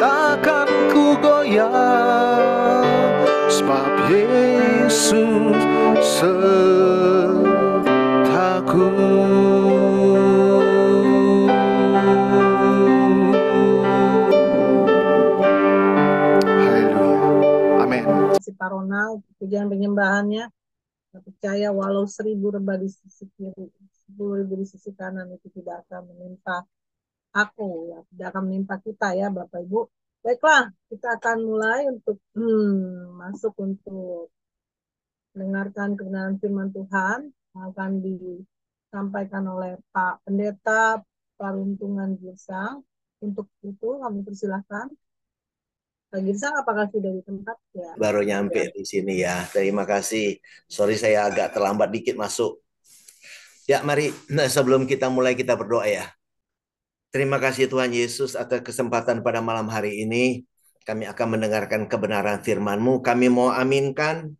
takkan ku goyah, sebab Yesus sertaku. Haleluya. Amin. Pak Ronald, pujian penyembahannya. Saya percaya walau 1000 rebah di sisi kiri, 10.000 di sisi kanan, itu tidak akan menimpa aku, ya, tidak akan menimpa kita ya Bapak Ibu. Baiklah, kita akan mulai untuk masuk untuk mendengarkan kebenaran firman Tuhan akan disampaikan oleh Pak Pendeta Paruntungan Girsang. Untuk itu kami persilahkan. Pak Girsang, apakah sudah di tempat? Ya. Baru nyampe di sini ya. Terima kasih. Sorry saya agak terlambat dikit masuk. Ya, mari sebelum kita mulai kita berdoa ya. Terima kasih Tuhan Yesus atas kesempatan pada malam hari ini. Kami akan mendengarkan kebenaran firman-Mu. Kami mau aminkan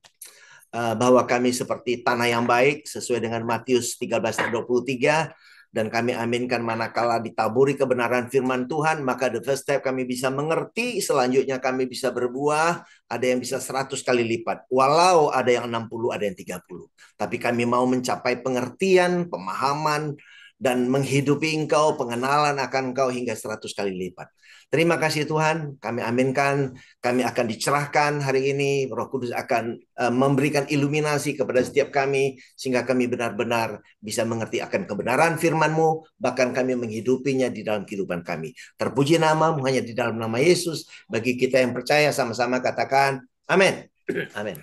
bahwa kami seperti tanah yang baik sesuai dengan Matius 13:23. Dan kami aminkan manakala ditaburi kebenaran firman Tuhan, maka the first step kami bisa mengerti, selanjutnya kami bisa berbuah, ada yang bisa 100 kali lipat. Walau ada yang 60, ada yang 30. Tapi kami mau mencapai pengertian, pemahaman, dan menghidupi Engkau, pengenalan akan Engkau hingga 100 kali lipat. Terima kasih Tuhan, kami aminkan, kami akan dicerahkan hari ini, Roh Kudus akan memberikan iluminasi kepada setiap kami, sehingga kami benar-benar bisa mengerti akan kebenaran firman-Mu, bahkan kami menghidupinya di dalam kehidupan kami. Terpuji nama-Mu hanya di dalam nama Yesus, bagi kita yang percaya sama-sama katakan, amin. Amin.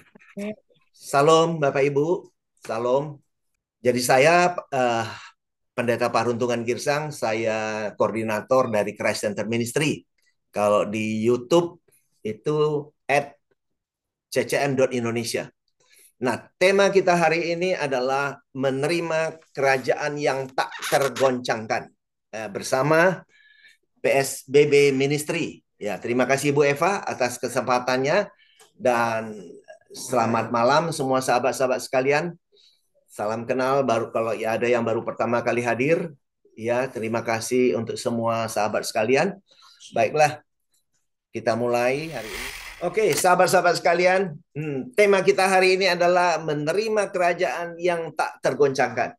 Salam Bapak Ibu, salam. Jadi saya Pendeta Paruntungan Girsang, saya koordinator dari Christ Center Ministry. Kalau di YouTube itu @ccm.indonesia. Nah, tema kita hari ini adalah menerima kerajaan yang tak tergoncangkan bersama PSBB Ministry. Ya, terima kasih Bu Eva atas kesempatannya dan selamat malam semua sahabat-sahabat sekalian. Salam kenal baru kalau ya ada yang baru pertama kali hadir. Ya, terima kasih untuk semua sahabat sekalian. Baiklah, kita mulai hari ini. Oke, sahabat-sahabat sekalian, tema kita hari ini adalah menerima kerajaan yang tak tergoncangkan.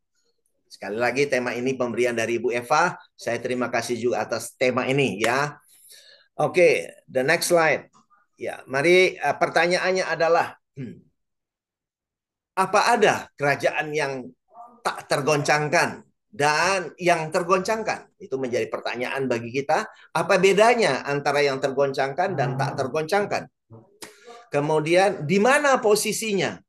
Sekali lagi tema ini pemberian dari Ibu Eva. Saya terima kasih juga atas tema ini ya. Oke, the next slide. Ya, mari pertanyaannya adalah apa ada kerajaan yang tak tergoncangkan dan yang tergoncangkan? Itu menjadi pertanyaan bagi kita. Apa bedanya antara yang tergoncangkan dan tak tergoncangkan? Kemudian di mana posisinya?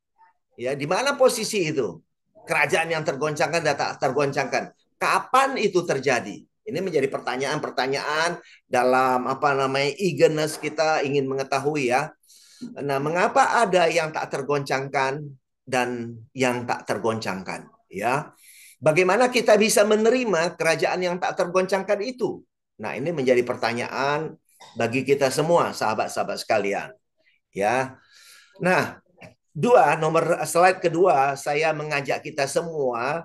Ya, di mana posisi itu? Kerajaan yang tergoncangkan dan tak tergoncangkan. Kapan itu terjadi? Ini menjadi pertanyaan-pertanyaan dalam eagerness kita ingin mengetahui ya. Nah, mengapa ada yang tak tergoncangkan dan yang tak tergoncangkan ya? Bagaimana kita bisa menerima kerajaan yang tak tergoncangkan itu? Nah, ini menjadi pertanyaan bagi kita semua sahabat-sahabat sekalian ya. Nah, slide kedua saya mengajak kita semua,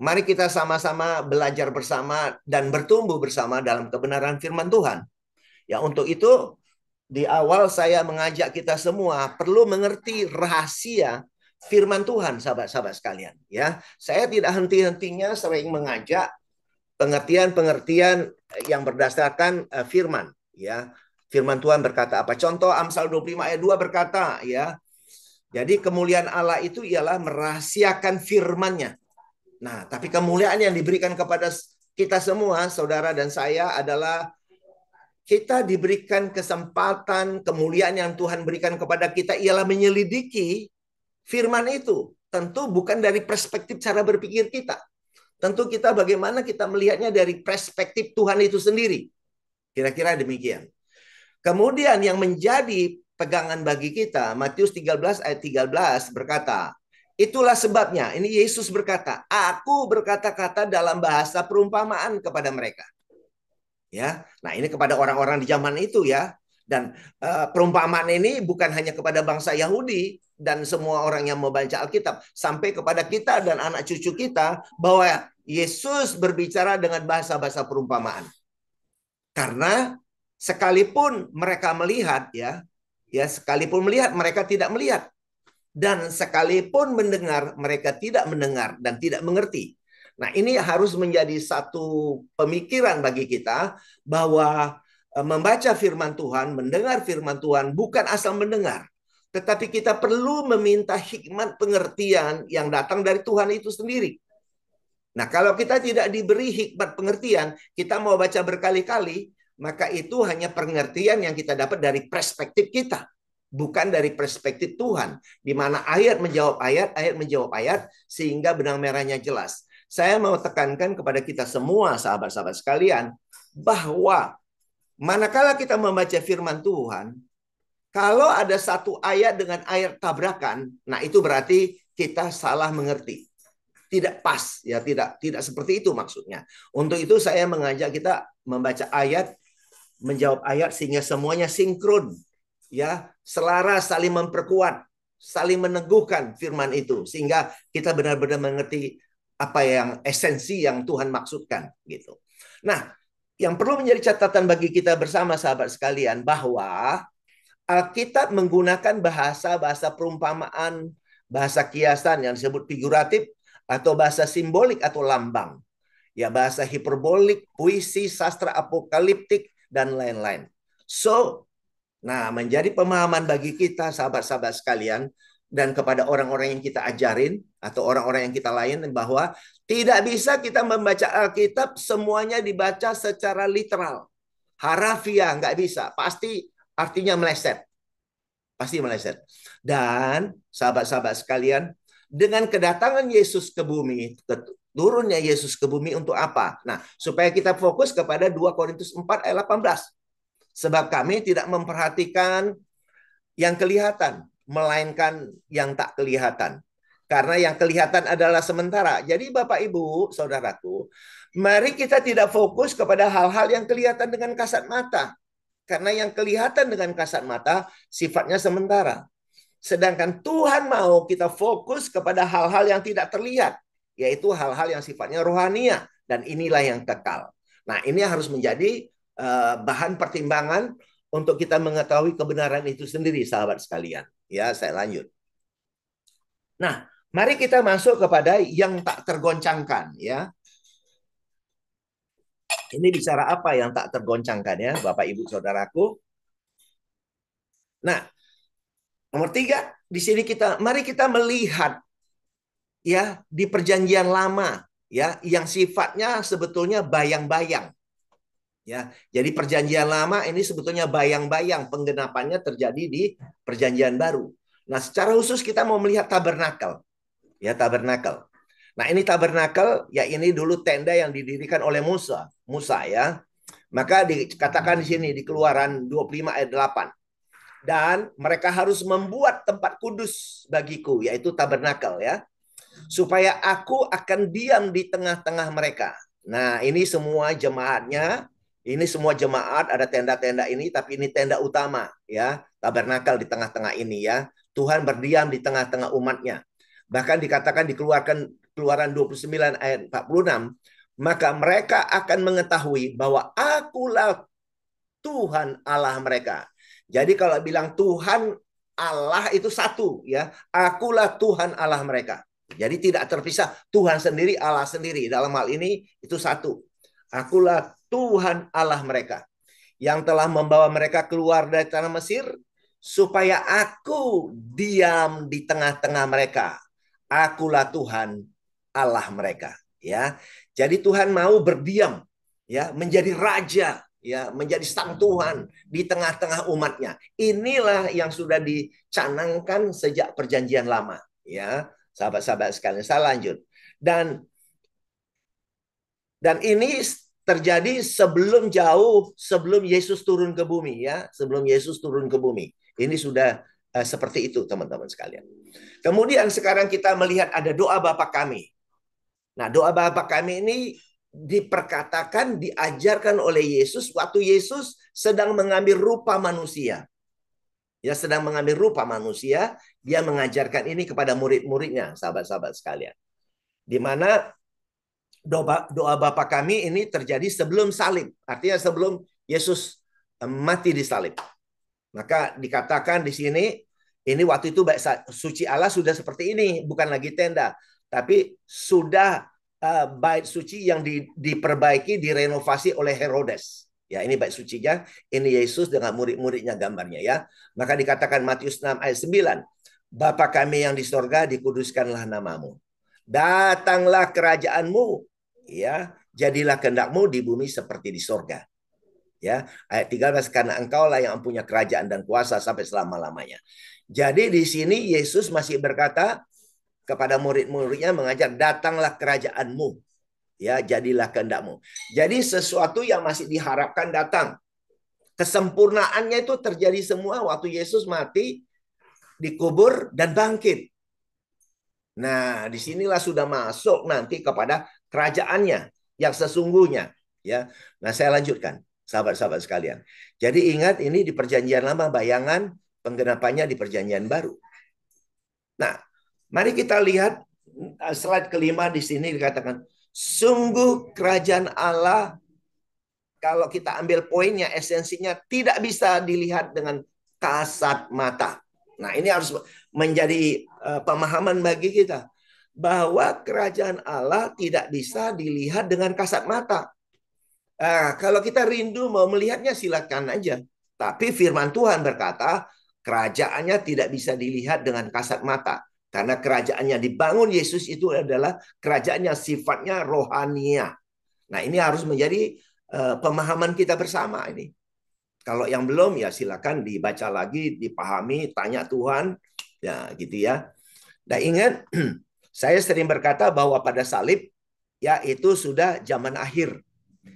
mari kita sama-sama belajar bersama dan bertumbuh bersama dalam kebenaran firman Tuhan. Ya, untuk itu di awal saya mengajak kita semua perlu mengerti rahasia firman Tuhan, sahabat-sahabat sekalian. Ya, saya tidak henti-hentinya sering mengajak pengertian-pengertian yang berdasarkan firman. Ya, firman Tuhan berkata apa? Contoh Amsal 25 ayat 2 berkata, ya. Jadi kemuliaan Allah itu ialah merahasiakan firman-Nya. Nah, tapi kemuliaan yang diberikan kepada kita semua, saudara dan saya, adalah kita diberikan kesempatan, kemuliaan yang Tuhan berikan kepada kita ialah menyelidiki firman itu. Tentu bukan dari perspektif cara berpikir kita. Tentu kita bagaimana kita melihatnya dari perspektif Tuhan itu sendiri. Kira-kira demikian. Kemudian yang menjadi pegangan bagi kita, Matius 13 ayat 13 berkata, itulah sebabnya, ini Yesus berkata, aku berkata-kata dalam bahasa perumpamaan kepada mereka. Ya, nah ini kepada orang-orang di zaman itu ya. Dan perumpamaan ini bukan hanya kepada bangsa Yahudi dan semua orang yang membaca Alkitab, sampai kepada kita dan anak cucu kita, bahwa Yesus berbicara dengan bahasa-bahasa perumpamaan. Karena Sekalipun mereka melihat, sekalipun melihat mereka tidak melihat, dan sekalipun mendengar mereka tidak mendengar dan tidak mengerti. Nah, ini harus menjadi satu pemikiran bagi kita bahwa membaca firman Tuhan, mendengar firman Tuhan bukan asal mendengar, tetapi kita perlu meminta hikmat pengertian yang datang dari Tuhan itu sendiri. Nah, kalau kita tidak diberi hikmat pengertian, kita mau baca berkali-kali, maka itu hanya pengertian yang kita dapat dari perspektif kita, bukan dari perspektif Tuhan, di mana ayat menjawab ayat, sehingga benang merahnya jelas. Saya mau tekankan kepada kita semua, sahabat-sahabat sekalian, bahwa manakala kita membaca firman Tuhan, kalau ada satu ayat dengan ayat tabrakan, nah itu berarti kita salah mengerti. Tidak pas, ya, tidak seperti itu maksudnya. Untuk itu saya mengajak kita membaca ayat, menjawab ayat sehingga semuanya sinkron, ya, selaras, saling memperkuat, saling meneguhkan firman itu sehingga kita benar-benar mengerti apa yang esensi yang Tuhan maksudkan gitu. Nah, yang perlu menjadi catatan bagi kita bersama sahabat sekalian bahwa Alkitab menggunakan bahasa perumpamaan, bahasa kiasan yang disebut figuratif atau bahasa simbolik atau lambang. Ya, bahasa hiperbolik, puisi, sastra apokaliptik, dan lain-lain. Nah, menjadi pemahaman bagi kita, sahabat-sahabat sekalian, dan kepada orang-orang yang kita ajarin, atau orang-orang yang kita layan, bahwa tidak bisa kita membaca Alkitab semuanya dibaca secara literal. Harafiah, nggak bisa. Pasti artinya meleset. Pasti meleset. Dan sahabat-sahabat sekalian, dengan kedatangan Yesus ke bumi, turunnya Yesus ke bumi untuk apa? Nah, supaya kita fokus kepada 2 Korintus 4 ayat 18. Sebab kami tidak memperhatikan yang kelihatan, melainkan yang tak kelihatan. Karena yang kelihatan adalah sementara. Jadi Bapak Ibu, saudaraku, mari kita tidak fokus kepada hal-hal yang kelihatan dengan kasat mata. Karena yang kelihatan dengan kasat mata sifatnya sementara. Sedangkan Tuhan mau kita fokus kepada hal-hal yang tidak terlihat, yaitu hal-hal yang sifatnya rohania, dan inilah yang kekal. Nah, ini harus menjadi bahan pertimbangan untuk kita mengetahui kebenaran itu sendiri, sahabat sekalian. Ya, saya lanjut. Nah, mari kita masuk kepada yang tak tergoncangkan, ya. Ini bicara apa yang tak tergoncangkan, ya, Bapak Ibu Saudaraku. Nah, nomor 3, di sini mari kita melihat, ya, di perjanjian lama, ya, yang sifatnya sebetulnya bayang-bayang. Ya, jadi perjanjian lama ini sebetulnya bayang-bayang, penggenapannya terjadi di perjanjian baru. Nah, secara khusus kita mau melihat tabernakel. Ya, tabernakel. Nah, ini tabernakel, ya, ini dulu tenda yang didirikan oleh Musa, ya. Maka dikatakan di sini di Keluaran 25 ayat 8. Dan mereka harus membuat tempat kudus bagiku, yaitu tabernakel, ya. Supaya aku akan diam di tengah-tengah mereka. Nah, ini semua jemaatnya. Ini semua jemaat, ada tenda-tenda ini, tapi ini tenda utama, ya, tabernakel di tengah-tengah ini, ya. Tuhan berdiam di tengah-tengah umatnya. Bahkan dikatakan di Keluaran 29 ayat 46, maka mereka akan mengetahui bahwa akulah Tuhan Allah mereka. Jadi kalau bilang Tuhan Allah itu satu, ya. Akulah Tuhan Allah mereka. Jadi tidak terpisah, Tuhan sendiri, Allah sendiri. Dalam hal ini itu satu. Akulah Tuhan Allah mereka yang telah membawa mereka keluar dari tanah Mesir, supaya aku diam di tengah-tengah mereka. Akulah Tuhan Allah mereka, ya. Jadi Tuhan mau berdiam, ya, menjadi raja, ya, menjadi sang Tuhan di tengah-tengah umatnya. Inilah yang sudah dicanangkan sejak perjanjian lama, ya, sahabat-sahabat sekalian. Saya lanjut. Dan ini terjadi sebelum Yesus turun ke bumi, ya, sebelum Yesus turun ke bumi. Ini sudah seperti itu, teman-teman sekalian. Kemudian sekarang kita melihat ada doa Bapa kami. Nah, doa Bapa kami ini diperkatakan, diajarkan oleh Yesus waktu Yesus sedang mengambil rupa manusia. Ya, sedang mengambil rupa manusia, dia mengajarkan ini kepada murid-muridnya, sahabat-sahabat sekalian. Di mana doa Bapa kami ini terjadi sebelum salib. Artinya sebelum Yesus mati di salib. Maka dikatakan di sini, ini waktu itu bait suci Allah sudah seperti ini, bukan lagi tenda, tapi sudah bait suci yang diperbaiki, direnovasi oleh Herodes. Ya, ini bait sucinya, ini Yesus dengan murid-muridnya gambarnya ya. Maka dikatakan Matius 6 ayat 9, Bapa kami yang di sorga, dikuduskanlah namamu. Datanglah kerajaanmu, ya, jadilah kehendakmu di bumi seperti di sorga. Ya, ayat 13, karena engkaulah yang punya kerajaan dan kuasa sampai selama-lamanya. Jadi di sini Yesus masih berkata kepada murid-muridnya, mengajar, datanglah kerajaanmu. Ya, jadilah kehendakmu. Jadi sesuatu yang masih diharapkan datang. Kesempurnaannya itu terjadi semua waktu Yesus mati, dikubur, dan bangkit. Nah, disinilah sudah masuk nanti kepada kerajaannya yang sesungguhnya. Ya, nah saya lanjutkan, sahabat-sahabat sekalian. Jadi ingat, ini di Perjanjian Lama, bayangan penggenapannya di Perjanjian Baru. Nah, mari kita lihat slide kelima di sini dikatakan, sungguh kerajaan Allah, kalau kita ambil poinnya, esensinya tidak bisa dilihat dengan kasat mata. Nah, ini harus menjadi pemahaman bagi kita bahwa kerajaan Allah tidak bisa dilihat dengan kasat mata. Kalau kita rindu mau melihatnya, silakan aja. Tapi firman Tuhan berkata, kerajaannya tidak bisa dilihat dengan kasat mata. Karena kerajaannya dibangun Yesus itu adalah kerajaan yang sifatnya rohania. Nah, ini harus menjadi pemahaman kita bersama ini. Kalau yang belum, ya silakan dibaca lagi, dipahami, tanya Tuhan, ya gitu ya. Dan ingat, saya sering berkata bahwa pada salib, ya itu sudah zaman akhir.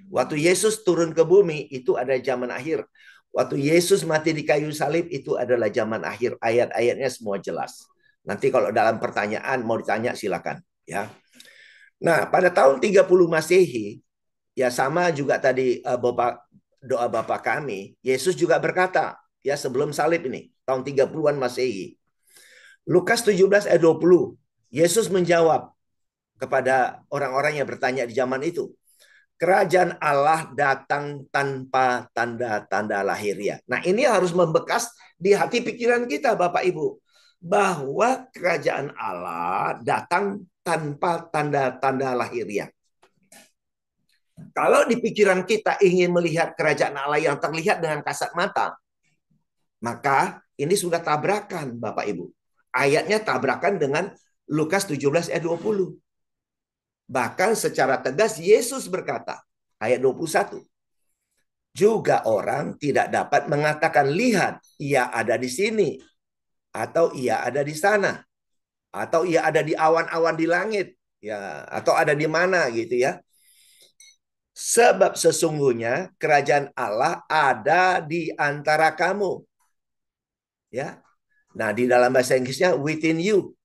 Waktu Yesus turun ke bumi, itu ada zaman akhir. Waktu Yesus mati di kayu salib, itu adalah zaman akhir. Ayat-ayatnya semua jelas. Nanti kalau dalam pertanyaan mau ditanya, silakan. Ya. Nah, pada tahun 30 Masehi, ya sama juga tadi doa Bapa kami, Yesus juga berkata, ya sebelum salib ini, tahun 30-an Masehi. Lukas 17 ayat 20, Yesus menjawab kepada orang-orang yang bertanya di zaman itu, kerajaan Allah datang tanpa tanda-tanda lahiriah. Nah, ini harus membekas di hati pikiran kita, Bapak Ibu, bahwa kerajaan Allah datang tanpa tanda-tanda lahiriah. Kalau di pikiran kita ingin melihat kerajaan Allah yang terlihat dengan kasat mata, maka ini sudah tabrakan, Bapak Ibu. Ayatnya tabrakan dengan Lukas 17 ayat 20. Bahkan secara tegas Yesus berkata, ayat 21, juga orang tidak dapat mengatakan, lihat, ia ada di sini, atau ia ada di sana, atau ia ada di awan-awan di langit, ya, atau ada di mana gitu ya. Sebab sesungguhnya kerajaan Allah ada di antara kamu. Ya. Nah, di dalam bahasa Inggrisnya within you.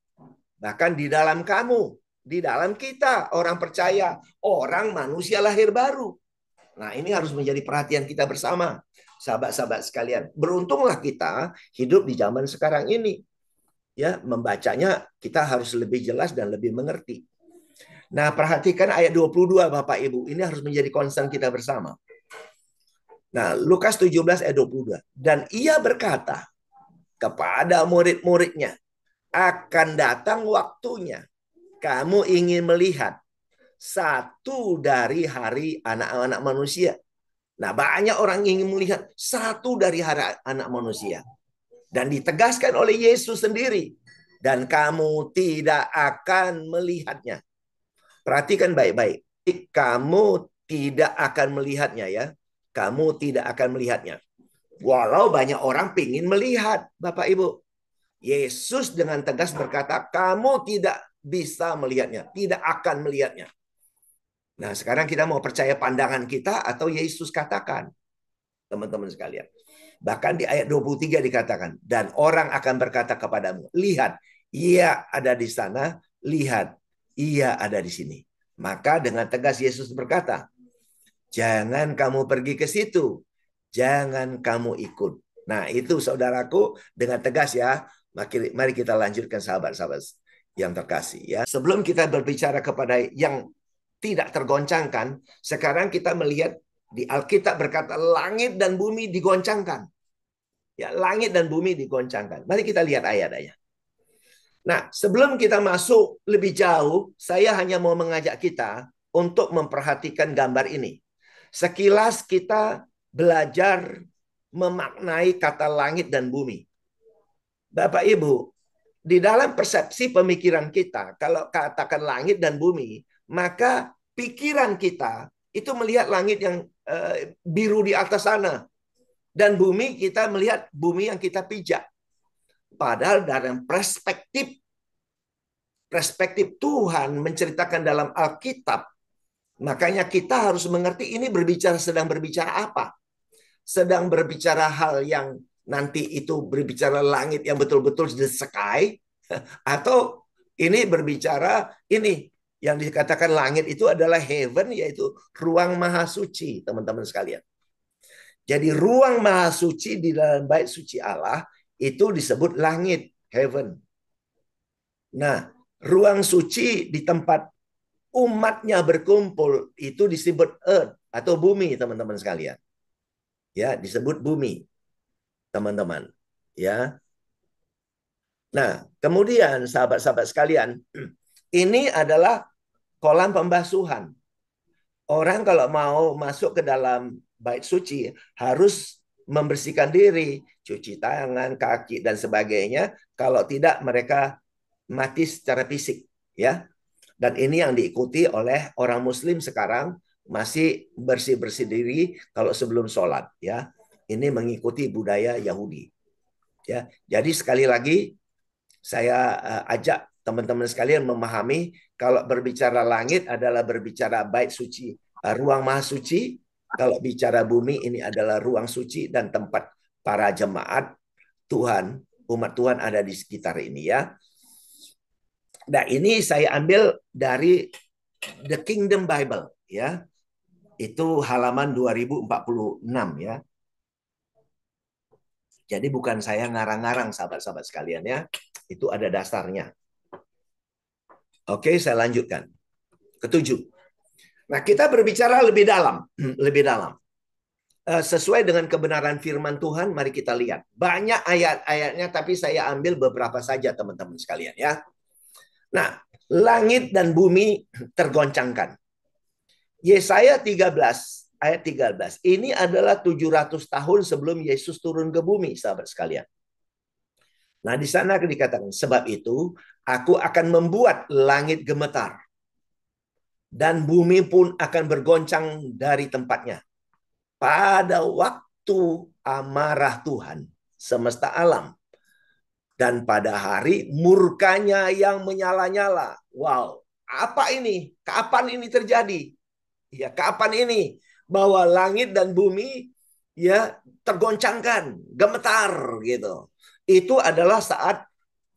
Bahkan di dalam kamu, di dalam kita, orang percaya, orang manusia lahir baru. Nah, ini harus menjadi perhatian kita bersama, sahabat-sahabat sekalian. Beruntunglah kita hidup di zaman sekarang ini. Ya, membacanya kita harus lebih jelas dan lebih mengerti. Nah, perhatikan ayat 22 Bapak Ibu. Ini harus menjadi concern kita bersama. Nah, Lukas 17 ayat 22. Dan ia berkata kepada murid-muridnya, akan datang waktunya kamu ingin melihat satu dari hari anak-anak manusia. Nah, banyak orang ingin melihat satu dari hari anak manusia. Dan ditegaskan oleh Yesus sendiri. Dan kamu tidak akan melihatnya. Perhatikan baik-baik. Kamu tidak akan melihatnya ya. Kamu tidak akan melihatnya. Walau banyak orang ingin melihat, Bapak Ibu. Yesus dengan tegas berkata, kamu tidak bisa melihatnya. Tidak akan melihatnya. Nah, sekarang kita mau percaya pandangan kita atau Yesus katakan? Teman-teman sekalian. Bahkan di ayat 23 dikatakan, dan orang akan berkata kepadamu, lihat, ia ada di sana, lihat, ia ada di sini. Maka dengan tegas Yesus berkata, jangan kamu pergi ke situ, jangan kamu ikut. Nah, itu saudaraku dengan tegas ya. Mari kita lanjutkan sahabat-sahabat yang terkasih ya. Sebelum kita berbicara kepada yang tidak tergoncangkan, sekarang kita melihat Di Alkitab berkata langit dan bumi digoncangkan. Ya, langit dan bumi digoncangkan. Mari kita lihat ayat-ayat. Nah, sebelum kita masuk lebih jauh, saya hanya mau mengajak kita untuk memperhatikan gambar ini. Sekilas kita belajar memaknai kata langit dan bumi. Bapak Ibu, di dalam persepsi pemikiran kita, kalau katakan langit dan bumi, maka pikiran kita itu melihat langit yang biru di atas sana. Dan bumi kita melihat bumi yang kita pijak. Padahal dalam perspektif Tuhan menceritakan dalam Alkitab, makanya kita harus mengerti ini sedang berbicara apa. Sedang berbicara hal yang nanti itu berbicara langit yang betul-betul the sky, atau ini berbicara ini yang dikatakan langit itu adalah heaven, yaitu ruang maha suci, teman-teman sekalian. Jadi ruang maha suci di dalam bait suci Allah itu disebut langit, heaven. Nah, ruang suci di tempat umatnya berkumpul itu disebut earth atau bumi, teman-teman sekalian. Ya, disebut bumi, teman-teman. Ya. Nah, kemudian sahabat-sahabat sekalian, ini adalah kolam pembasuhan. Orang kalau mau masuk ke dalam bait suci harus membersihkan diri, cuci tangan, kaki dan sebagainya. Kalau tidak mereka mati secara fisik, ya. Dan ini yang diikuti oleh orang Muslim sekarang, masih bersih-bersih diri kalau sebelum sholat, ya. Ini mengikuti budaya Yahudi, ya. Jadi sekali lagi saya ajak teman-teman sekalian memahami kalau berbicara langit adalah berbicara bait suci, ruang maha suci. Kalau bicara bumi ini adalah ruang suci dan tempat para jemaat Tuhan, umat Tuhan ada di sekitar ini, ya. Nah, ini saya ambil dari The Kingdom Bible, ya. Itu halaman 2046, ya. Jadi bukan saya ngarang-ngarang, sahabat-sahabat sekalian, ya. Itu ada dasarnya. Oke, saya lanjutkan. Ketujuh. Nah, kita berbicara lebih dalam, lebih dalam. Sesuai dengan kebenaran firman Tuhan, mari kita lihat. Banyak ayat-ayatnya, tapi saya ambil beberapa saja, teman-teman sekalian, ya. Nah, langit dan bumi tergoncangkan. Yesaya 13 ayat 13. Ini adalah 700 tahun sebelum Yesus turun ke bumi, sahabat sekalian. Nah, di sana dikatakan, sebab itu aku akan membuat langit gemetar dan bumi pun akan bergoncang dari tempatnya. Pada waktu amarah Tuhan semesta alam dan pada hari murkanya yang menyala-nyala. Wow, apa ini? Kapan ini terjadi? Ya, kapan ini bahwa langit dan bumi ya tergoncangkan, gemetar gitu. Itu adalah saat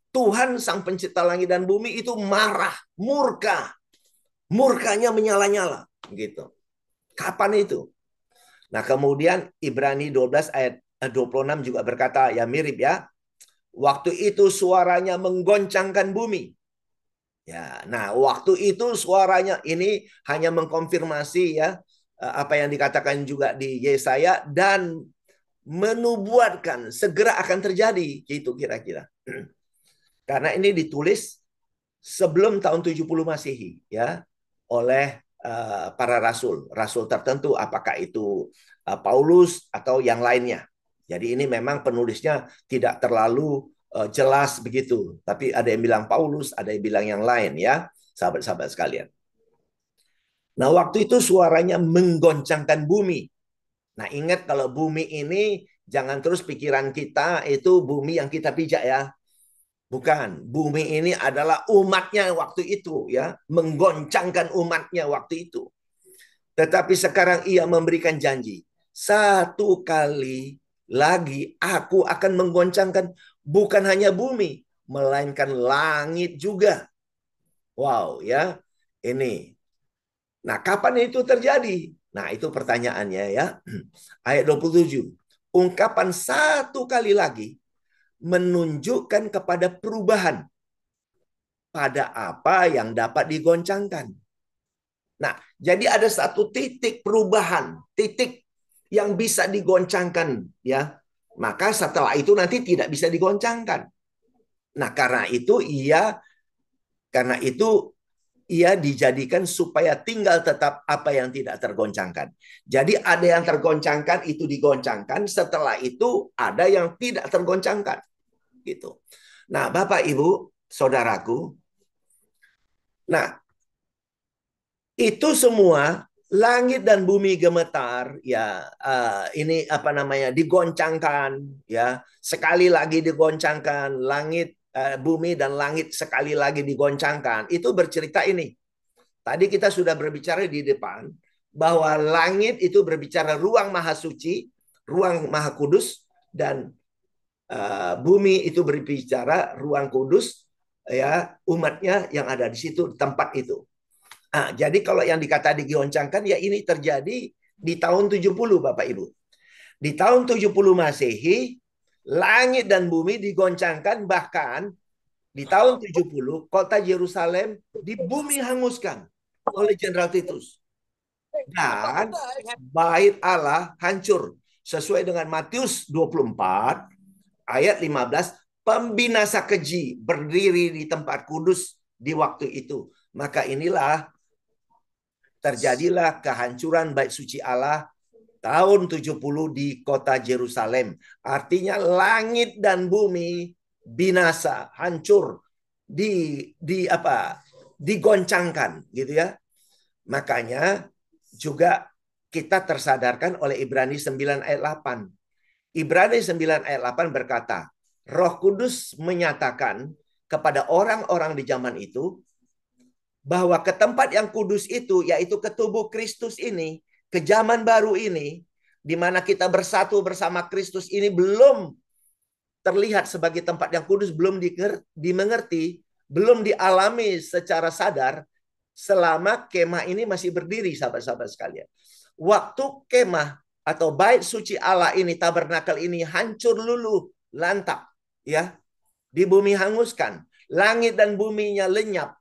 Tuhan sang pencipta langit dan bumi itu marah, murka. Murkanya menyala-nyala gitu. Kapan itu? Nah, kemudian Ibrani 12 ayat 26 juga berkata, ya mirip ya. Waktu itu suaranya menggoncangkan bumi. Ya, nah waktu itu suaranya ini hanya mengkonfirmasi ya apa yang dikatakan juga di Yesaya dan menubuatkan segera akan terjadi gitu kira-kira. Karena ini ditulis sebelum tahun 70 Masehi ya oleh para rasul tertentu, apakah itu Paulus atau yang lainnya. Jadi ini memang penulisnya tidak terlalu jelas begitu, tapi ada yang bilang Paulus, ada yang bilang yang lain ya, sahabat-sahabat sekalian. Nah, waktu itu suaranya menggoncangkan bumi. Nah, ingat kalau bumi ini jangan terus pikiran kita itu bumi yang kita pijak ya. Bukan, bumi ini adalah umatnya waktu itu ya, menggoncangkan umatnya waktu itu. Tetapi sekarang ia memberikan janji, satu kali lagi aku akan menggoncangkan bukan hanya bumi, melainkan langit juga. Wow ya, ini. Nah, kapan itu terjadi? Nah, itu pertanyaannya ya. Ayat 27. Ungkapan satu kali lagi menunjukkan kepada perubahan pada apa yang dapat digoncangkan. Nah, jadi ada satu titik perubahan, titik yang bisa digoncangkan, ya. Maka setelah itu nanti tidak bisa digoncangkan. Nah, karena itu ia dijadikan supaya tinggal tetap apa yang tidak tergoncangkan. Jadi ada yang tergoncangkan itu digoncangkan, setelah itu ada yang tidak tergoncangkan, gitu. Nah, Bapak Ibu, saudaraku, nah itu semua langit dan bumi gemetar, ya. Ini apa namanya, digoncangkan, ya. Sekali lagi digoncangkan, langit, bumi dan langit sekali lagi digoncangkan. Itu bercerita ini. Tadi kita sudah berbicara di depan bahwa langit itu berbicara ruang maha suci, ruang maha kudus, dan bumi itu berbicara ruang kudus, ya, umatnya yang ada di situ, tempat itu. Nah, jadi kalau yang dikata digoncangkan, ya ini terjadi di tahun 70, Bapak Ibu. Di tahun 70 Masehi, langit dan bumi digoncangkan, bahkan di tahun 70 kota Yerusalem di bumi hanguskan oleh Jenderal Titus. Dan bait Allah hancur. Sesuai dengan Matius 24 ayat 15, pembinasa keji berdiri di tempat kudus di waktu itu. Maka inilah terjadilah kehancuran bait suci Allah tahun 70 di kota Yerusalem. Artinya langit dan bumi binasa, hancur, digoncangkan, gitu ya. Makanya juga kita tersadarkan oleh Ibrani 9 ayat 8. Ibrani 9 ayat 8 berkata, Roh Kudus menyatakan kepada orang-orang di zaman itu bahwa ke tempat yang kudus itu, yaitu ke tubuh Kristus ini, ke zaman baru ini, di mana kita bersatu bersama Kristus ini belum terlihat sebagai tempat yang kudus, belum dimengerti, belum dialami secara sadar, selama kemah ini masih berdiri, sahabat-sahabat sekalian. Waktu kemah atau bait suci Allah ini, tabernakel ini hancur luluh, lantak, ya, di bumi hanguskan, langit dan buminya lenyap,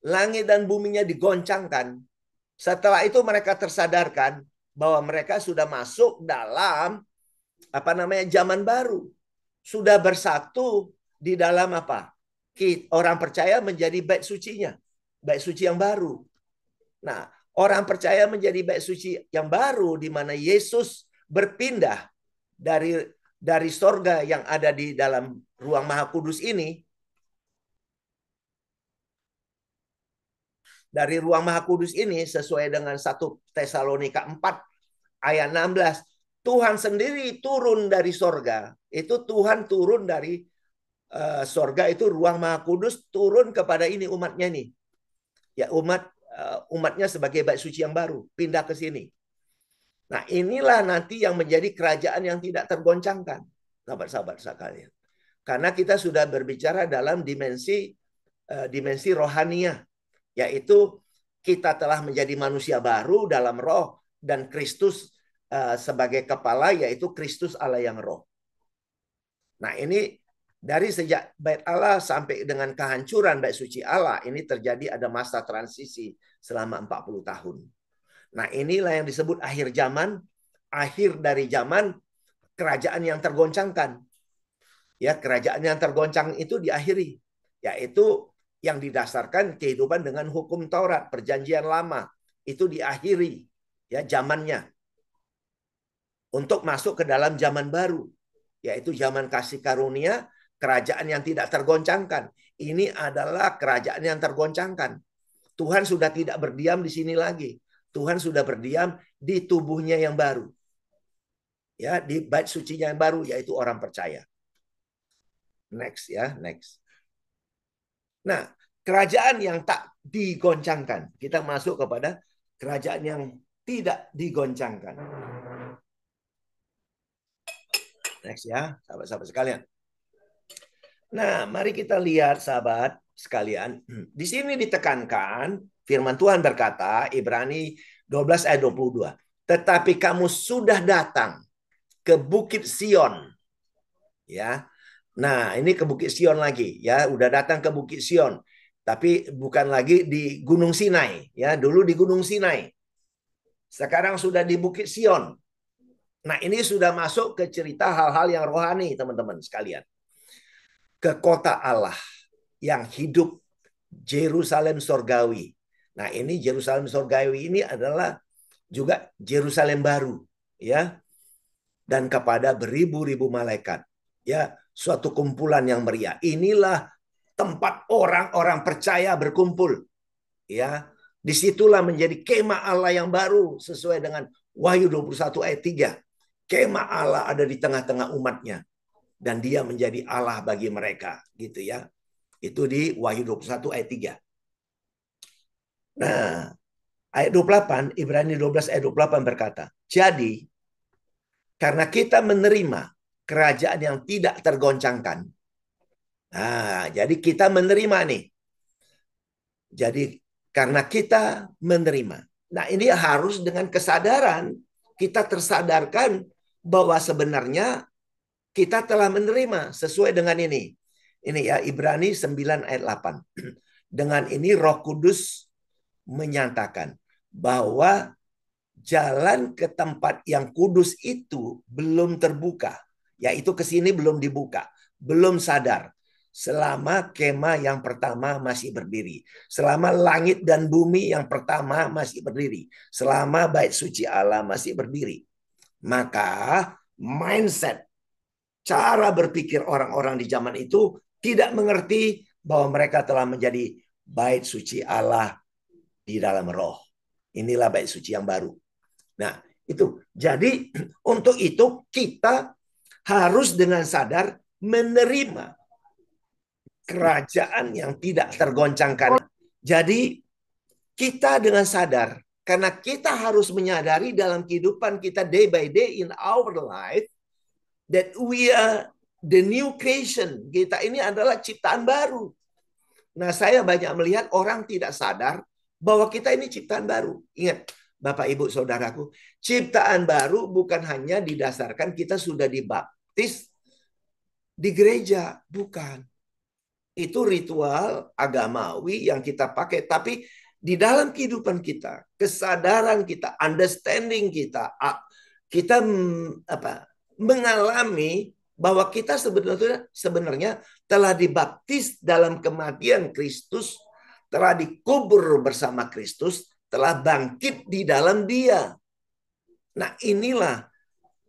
langit dan buminya digoncangkan. Setelah itu mereka tersadarkan bahwa mereka sudah masuk dalam zaman baru, sudah bersatu di dalam orang percaya menjadi bait sucinya, bait suci yang baru. Nah, orang percaya menjadi bait suci yang baru di mana Yesus berpindah dari sorga yang ada di dalam ruang maha kudus ini, dari ruang maha kudus ini sesuai dengan 1 Tesalonika 4 ayat 16, Tuhan sendiri turun dari sorga. Itu Tuhan turun dari sorga, itu ruang maha kudus, turun kepada ini umatnya nih. Ya, umatnya sebagai bait suci yang baru, pindah ke sini. Nah, inilah nanti yang menjadi kerajaan yang tidak tergoncangkan, sahabat-sahabat sekalian. Karena kita sudah berbicara dalam dimensi rohania, yaitu kita telah menjadi manusia baru dalam roh, dan Kristus sebagai kepala, yaitu Kristus Allah yang roh. Nah, ini dari sejak bait Allah sampai dengan kehancuran bait suci Allah, ini terjadi ada masa transisi selama 40 tahun. Nah, inilah yang disebut akhir zaman, akhir dari zaman kerajaan yang tergoncangkan. Ya, kerajaan yang tergoncang itu diakhiri, yaitu yang didasarkan kehidupan dengan hukum Taurat, perjanjian lama, itu diakhiri, ya, zamannya, untuk masuk ke dalam zaman baru, yaitu zaman kasih karunia, kerajaan yang tidak tergoncangkan. Ini adalah kerajaan yang tergoncangkan. Tuhan sudah tidak berdiam di sini lagi. Tuhan sudah berdiam di tubuhnya yang baru, ya, di bait sucinya yang baru, yaitu orang percaya. Next, ya, next. Nah, kerajaan yang tak digoncangkan. Kita masuk kepada kerajaan yang tidak digoncangkan. Next, ya, sahabat-sahabat sekalian. Nah, mari kita lihat, sahabat sekalian. Di sini ditekankan, firman Tuhan berkata, Ibrani 12 ayat 22. Tetapi kamu sudah datang ke Bukit Sion. Ya. Nah, ini ke Bukit Sion lagi, ya, udah datang ke Bukit Sion, Tapi bukan lagi di Gunung Sinai, ya. Dulu di Gunung Sinai. Sekarang sudah di Bukit Sion. Nah, ini sudah masuk ke cerita hal-hal yang rohani, teman-teman sekalian. Ke kota Allah yang hidup, Yerusalem sorgawi. Nah, ini Yerusalem sorgawi ini adalah juga Yerusalem baru, ya. Dan kepada beribu-ribu malaikat, ya, suatu kumpulan yang meriah. Inilah tempat orang-orang percaya berkumpul, ya. Disitulah menjadi kemah Allah yang baru sesuai dengan Wahyu 21 ayat 3. Kemah Allah ada di tengah-tengah umatnya dan dia menjadi Allah bagi mereka, gitu ya. Itu di Wahyu 21 ayat 3. Nah, ayat 28, Ibrani 12 ayat 28 berkata, jadi karena kita menerima kerajaan yang tidak tergoncangkan. Nah, jadi kita menerima nih. Jadi karena kita menerima. Nah, ini harus dengan kesadaran. Kita tersadarkan bahwa sebenarnya kita telah menerima sesuai dengan ini. Ini ya, Ibrani 9 ayat 8. Dengan ini Roh Kudus menyatakan bahwa jalan ke tempat yang kudus itu belum terbuka. Yaitu ke sini belum dibuka. Belum sadar. Selama kemah yang pertama masih berdiri. Selama langit dan bumi yang pertama masih berdiri. Selama bait suci Allah masih berdiri. Maka mindset, cara berpikir orang-orang di zaman itu tidak mengerti bahwa mereka telah menjadi bait suci Allah di dalam roh. Inilah bait suci yang baru. Nah, itu. Jadi untuk itu kita harus dengan sadar menerima kerajaan yang tidak tergoncangkan. Jadi kita dengan sadar, karena kita harus menyadari dalam kehidupan kita day by day in our life, that we are the new creation. Kita ini adalah ciptaan baru. Nah, saya banyak melihat orang tidak sadar bahwa kita ini ciptaan baru. Ingat, Bapak, Ibu, Saudaraku, ciptaan baru bukan hanya didasarkan kita sudah dibaptis di gereja. Bukan. Itu ritual agamawi yang kita pakai. Tapi di dalam kehidupan kita, kesadaran kita, understanding kita, kita mengalami bahwa kita sebenarnya telah dibaptis dalam kematian Kristus, telah dikubur bersama Kristus, telah bangkit di dalam Dia. Nah, inilah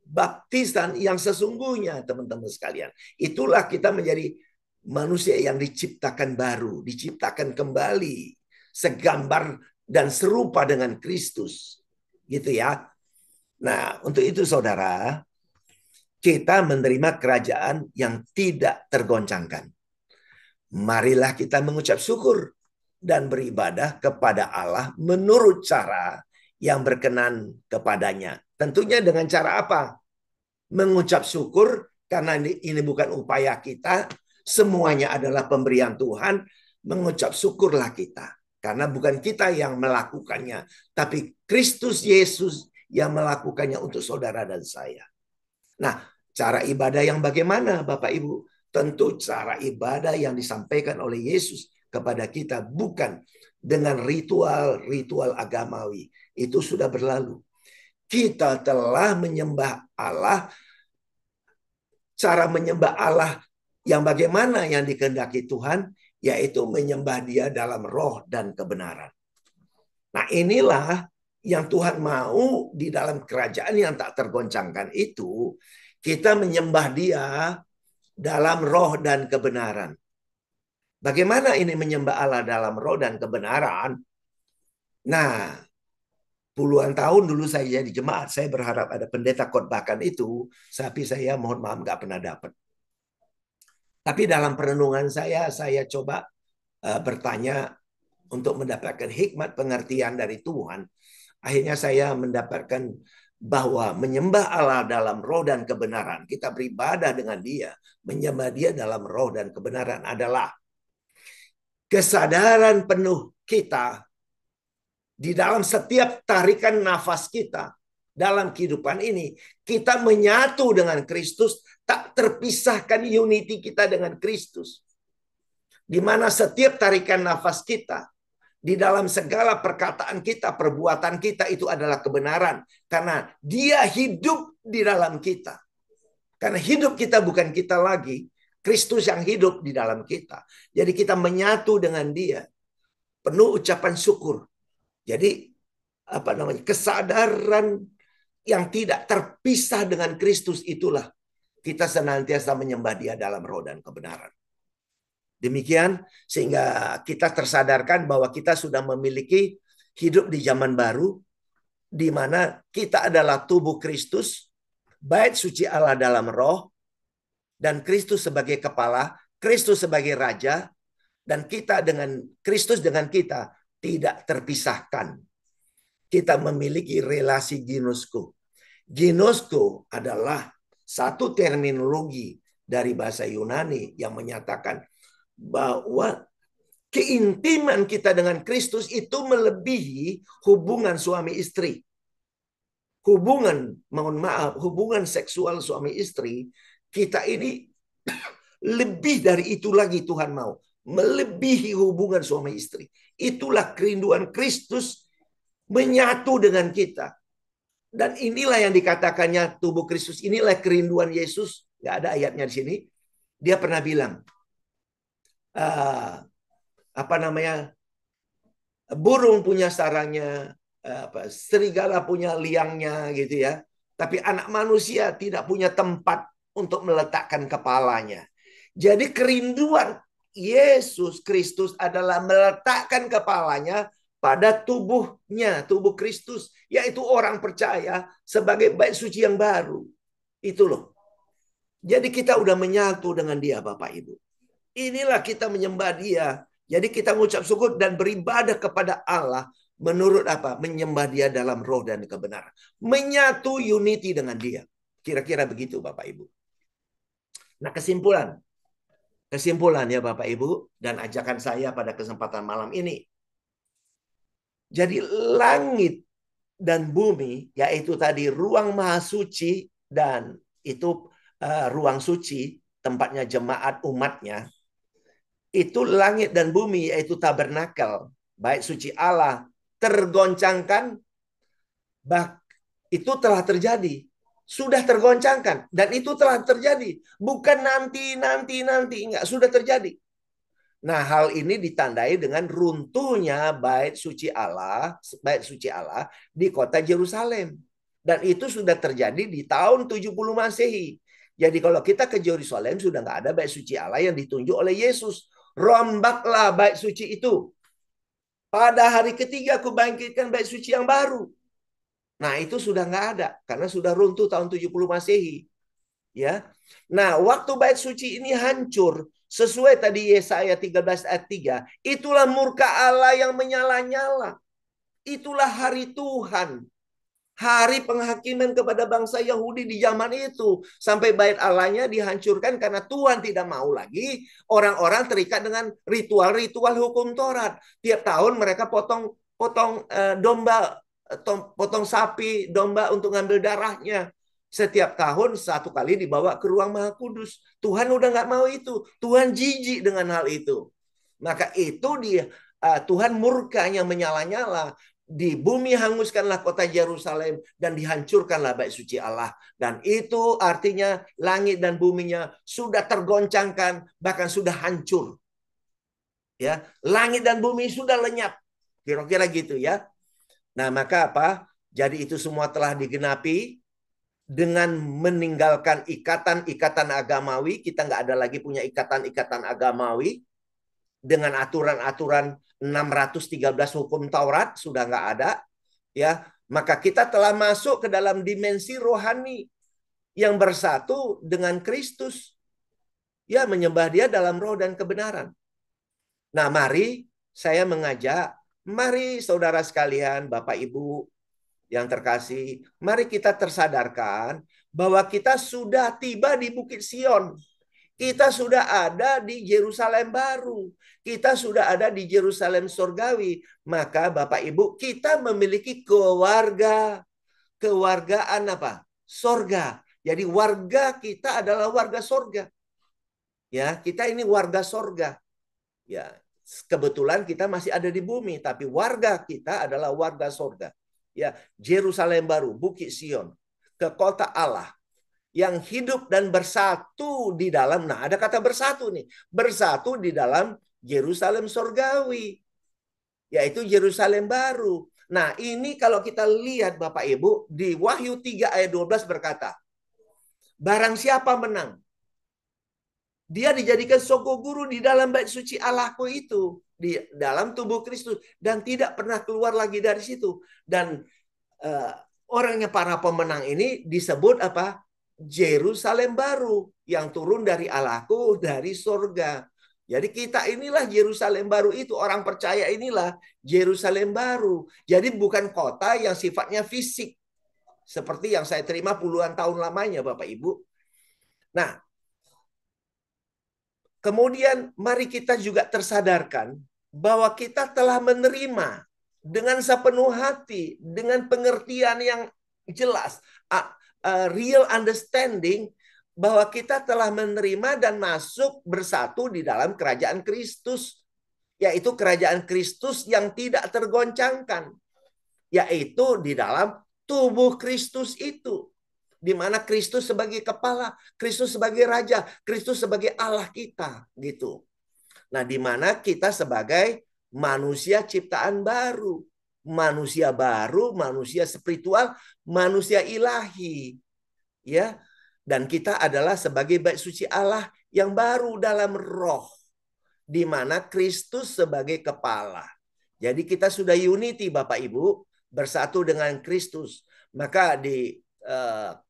baptisan yang sesungguhnya, teman-teman sekalian. Itulah kita menjadi manusia yang diciptakan baru, diciptakan kembali, segambar dan serupa dengan Kristus. Gitu ya. Nah, untuk itu saudara, kita menerima kerajaan yang tidak tergoncangkan. Marilah kita mengucap syukur dan beribadah kepada Allah menurut cara yang berkenan kepadanya. Tentunya dengan cara apa? Mengucap syukur karena ini bukan upaya kita, semuanya adalah pemberian Tuhan. Mengucap syukurlah kita. Karena bukan kita yang melakukannya, tapi Kristus Yesus yang melakukannya untuk saudara dan saya. Nah, cara ibadah yang bagaimana, Bapak Ibu? Tentu cara ibadah yang disampaikan oleh Yesus kepada kita bukan dengan ritual-ritual agamawi. Itu sudah berlalu. Kita telah menyembah Allah. Cara menyembah Allah yang bagaimana yang dikehendaki Tuhan, yaitu menyembah Dia dalam roh dan kebenaran. Nah, inilah yang Tuhan mau di dalam kerajaan yang tak tergoncangkan itu, kita menyembah Dia dalam roh dan kebenaran. Bagaimana ini menyembah Allah dalam roh dan kebenaran? Nah, puluhan tahun dulu saya jadi jemaat, saya berharap ada pendeta khotbahkan itu, tapi saya mohon maaf nggak pernah dapat. Tapi dalam perenungan saya coba bertanya untuk mendapatkan hikmat pengertian dari Tuhan. Akhirnya saya mendapatkan bahwa menyembah Allah dalam roh dan kebenaran, kita beribadah dengan Dia, menyembah Dia dalam roh dan kebenaran adalah kesadaran penuh kita di dalam setiap tarikan nafas kita dalam kehidupan ini, kita menyatu dengan Kristus, tak terpisahkan unity kita dengan Kristus. di mana setiap tarikan nafas kita, di dalam segala perkataan kita, perbuatan kita itu adalah kebenaran. Karena dia hidup di dalam kita. Karena hidup kita bukan kita lagi, Kristus yang hidup di dalam kita. Jadi kita menyatu dengan dia. Penuh ucapan syukur. Jadi kesadaran yang tidak terpisah dengan Kristus itulah kita senantiasa menyembah dia dalam roh dan kebenaran. Demikian sehingga kita tersadarkan bahwa kita sudah memiliki hidup di zaman baru di mana kita adalah tubuh Kristus, bait suci Allah dalam roh, dan Kristus sebagai kepala, Kristus sebagai raja, dan kita dengan Kristus dengan kita tidak terpisahkan. Kita memiliki relasi ginosko. Ginosko adalah satu terminologi dari bahasa Yunani yang menyatakan bahwa keintiman kita dengan Kristus itu melebihi hubungan suami istri. Hubungan seksual suami istri, kita ini lebih dari itu lagi Tuhan mau. Melebihi hubungan suami istri. Itulah kerinduan Kristus menyatu dengan kita. Dan inilah yang dikatakannya tubuh Kristus. Inilah kerinduan Yesus. Gak ada ayatnya di sini. Dia pernah bilang, burung punya sarangnya, serigala punya liangnya gitu ya. Tapi anak manusia tidak punya tempat untuk meletakkan kepalanya. Jadi kerinduan Yesus Kristus adalah meletakkan kepalanya pada tubuhnya, tubuh Kristus, yaitu orang percaya sebagai bait suci yang baru. Itu loh. Jadi kita udah menyatu dengan dia, Bapak Ibu. Inilah kita menyembah dia. Jadi kita mengucap syukur dan beribadah kepada Allah menurut apa? Menyembah dia dalam roh dan kebenaran. Menyatu unity dengan dia. Kira-kira begitu Bapak Ibu. Nah kesimpulan ya Bapak Ibu dan ajakan saya pada kesempatan malam ini. Jadi langit dan bumi, yaitu tadi ruang maha suci dan itu ruang suci, tempatnya jemaat umatnya, itu langit dan bumi yaitu tabernakel, bait suci Allah, tergoncangkan, itu telah terjadi. Sudah tergoncangkan dan itu telah terjadi. Bukan nanti, enggak, sudah terjadi. Nah, hal ini ditandai dengan runtuhnya bait suci Allah di kota Yerusalem. Dan itu sudah terjadi di tahun 70 Masehi. Jadi kalau kita ke Yerusalem sudah nggak ada bait suci Allah yang ditunjuk oleh Yesus. Rombaklah bait suci itu. Pada hari ketiga aku bangkitkan bait suci yang baru. Nah, itu sudah nggak ada karena sudah runtuh tahun 70 Masehi. Ya. Nah, waktu bait suci ini hancur, sesuai tadi Yesaya 13 ayat 3, itulah murka Allah yang menyala-nyala. Itulah hari Tuhan. Hari penghakiman kepada bangsa Yahudi di zaman itu. Sampai bait Allahnya dihancurkan karena Tuhan tidak mau lagi orang-orang terikat dengan ritual-ritual hukum Taurat. Tiap tahun mereka potong domba, potong sapi, domba untuk ngambil darahnya. Setiap tahun satu kali dibawa ke ruang Maha Kudus. Tuhan udah nggak mau itu. Tuhan jijik dengan hal itu. Maka itu dia Tuhan murkanya menyala-nyala. Di bumi hanguskanlah kota Yerusalem dan dihancurkanlah bait suci Allah. Dan itu artinya langit dan buminya sudah tergoncangkan, bahkan sudah hancur. Ya, langit dan bumi sudah lenyap. Kira-kira gitu ya. Nah, maka apa? Jadi itu semua telah digenapi dengan meninggalkan ikatan-ikatan agamawi. Kita nggak ada lagi punya ikatan-ikatan agamawi dengan aturan-aturan 613 hukum Taurat sudah nggak ada, ya. Maka kita telah masuk ke dalam dimensi rohani yang bersatu dengan Kristus, ya, menyembah Dia dalam roh dan kebenaran. Nah, mari saya mengajak, mari saudara sekalian, Bapak Ibu yang terkasih, mari kita tersadarkan bahwa kita sudah tiba di Bukit Sion. Kita sudah ada di Yerusalem baru. Kita sudah ada di Yerusalem surgawi. Maka Bapak Ibu, kita memiliki kewargaan apa? Sorga. Jadi warga kita adalah warga sorga. Ya, kita ini warga sorga. Ya, kebetulan kita masih ada di bumi, tapi warga kita adalah warga sorga. Ya, Yerusalem baru, Bukit Sion, ke kota Allah yang hidup dan bersatu di dalam. Nah, ada kata bersatu nih, bersatu di dalam Yerusalem sorgawi, yaitu Yerusalem baru. Nah, ini kalau kita lihat Bapak Ibu, di Wahyu 3 ayat 12 berkata, barang siapa menang, dia dijadikan soko guru di dalam bait suci Allahku itu, di dalam tubuh Kristus, dan tidak pernah keluar lagi dari situ. Dan orangnya para pemenang ini disebut apa? Yerusalem baru yang turun dari Allahku dari sorga. Jadi kita inilah Yerusalem baru itu, orang percaya inilah Yerusalem baru. Jadi bukan kota yang sifatnya fisik seperti yang saya terima puluhan tahun lamanya Bapak Ibu. Nah, kemudian mari kita juga tersadarkan bahwa kita telah menerima dengan sepenuh hati, dengan pengertian yang jelas, real understanding bahwa kita telah menerima dan masuk bersatu di dalam kerajaan Kristus, yaitu kerajaan Kristus yang tidak tergoncangkan, yaitu di dalam tubuh Kristus itu, di mana Kristus sebagai kepala, Kristus sebagai raja, Kristus sebagai Allah kita, gitu. Nah, di mana kita sebagai manusia ciptaan baru, manusia baru, manusia spiritual, manusia ilahi, ya. Dan kita adalah sebagai bait suci Allah yang baru dalam roh, di mana Kristus sebagai kepala. Jadi kita sudah unity Bapak Ibu, bersatu dengan Kristus. Maka di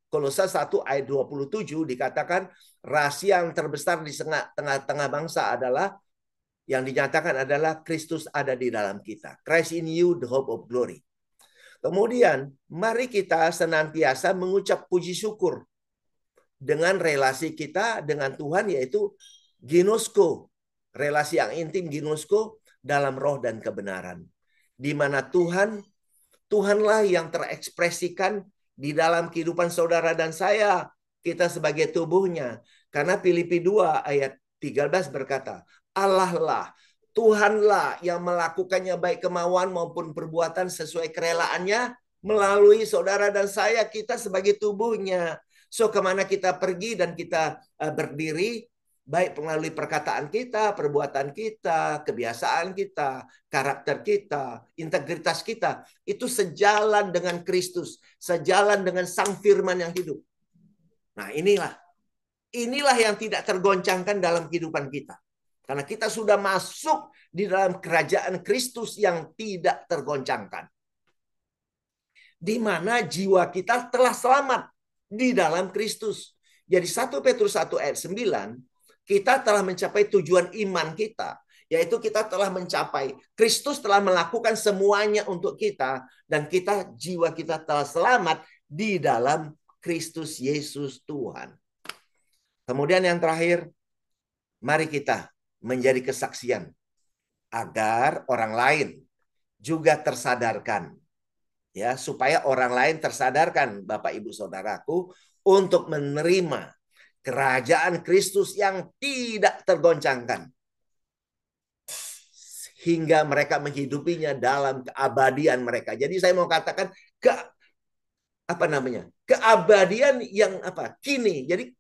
Kolose 1 ayat 27 dikatakan rahasia yang terbesar di tengah-tengah bangsa adalah yang dinyatakan adalah Kristus ada di dalam kita. Christ in you, the hope of glory. Kemudian mari kita senantiasa mengucap puji syukur dengan relasi kita dengan Tuhan, yaitu ginosko, relasi yang intim ginosko dalam roh dan kebenaran. Di mana Tuhanlah yang terekspresikan di dalam kehidupan saudara dan saya, kita sebagai tubuhnya. Karena Filipi 2 ayat 13 berkata, Allah lah, Tuhanlah yang melakukannya baik kemauan maupun perbuatan sesuai kerelaannya melalui saudara dan saya, kita sebagai tubuhnya. So kemana kita pergi dan kita berdiri, baik melalui perkataan kita, perbuatan kita, kebiasaan kita, karakter kita, integritas kita, itu sejalan dengan Kristus, sejalan dengan Sang Firman yang hidup. Nah, inilah yang tidak tergoncangkan dalam kehidupan kita. Karena kita sudah masuk di dalam kerajaan Kristus yang tidak tergoncangkan, di mana jiwa kita telah selamat di dalam Kristus. Jadi 1 Petrus 1 ayat 9, kita telah mencapai tujuan iman kita, yaitu kita telah mencapai, Kristus telah melakukan semuanya untuk kita, dan jiwa kita telah selamat di dalam Kristus Yesus Tuhan. Kemudian yang terakhir, mari kita menjadi kesaksian agar orang lain juga tersadarkan. Ya, supaya orang lain tersadarkan, Bapak Ibu Saudaraku, untuk menerima kerajaan Kristus yang tidak tergoncangkan, hingga mereka menghidupinya dalam keabadian mereka. Jadi saya mau katakan keabadian yang kini. Jadi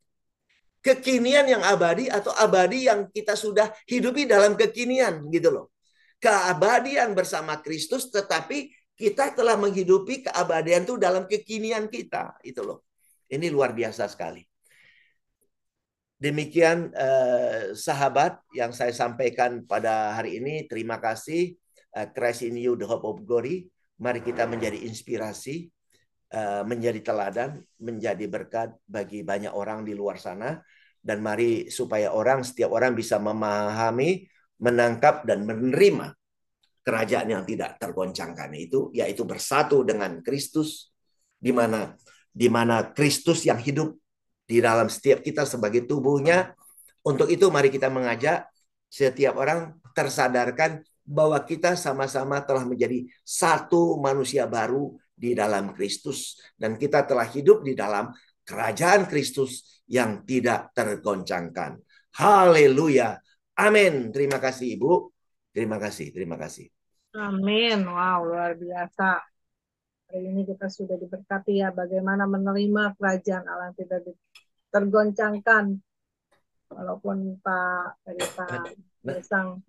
kekinian yang abadi atau abadi yang kita sudah hidupi dalam kekinian, gitu loh. Keabadian bersama Kristus, tetapi kita telah menghidupi keabadian itu dalam kekinian kita, itu loh. Ini luar biasa sekali. Demikian sahabat yang saya sampaikan pada hari ini. Terima kasih. Christ in you, the hope of glory. Mari kita menjadi inspirasi, menjadi teladan, menjadi berkat bagi banyak orang di luar sana. Dan mari supaya setiap orang bisa memahami, menangkap dan menerima kerajaan yang tidak tergoncangkan itu, yaitu bersatu dengan Kristus, di mana Kristus yang hidup di dalam setiap kita sebagai tubuhnya. Untuk itu mari kita mengajak setiap orang tersadarkan bahwa kita sama-sama telah menjadi satu manusia baru di dalam Kristus, dan kita telah hidup di dalam kerajaan Kristus yang tidak tergoncangkan. Haleluya. Amin. Terima kasih Ibu. Terima kasih, terima kasih. Amin. Wow, luar biasa. Hari ini kita sudah diberkati ya bagaimana menerima kerajaan Allah yang tidak tergoncangkan. Walaupun Pak Gesang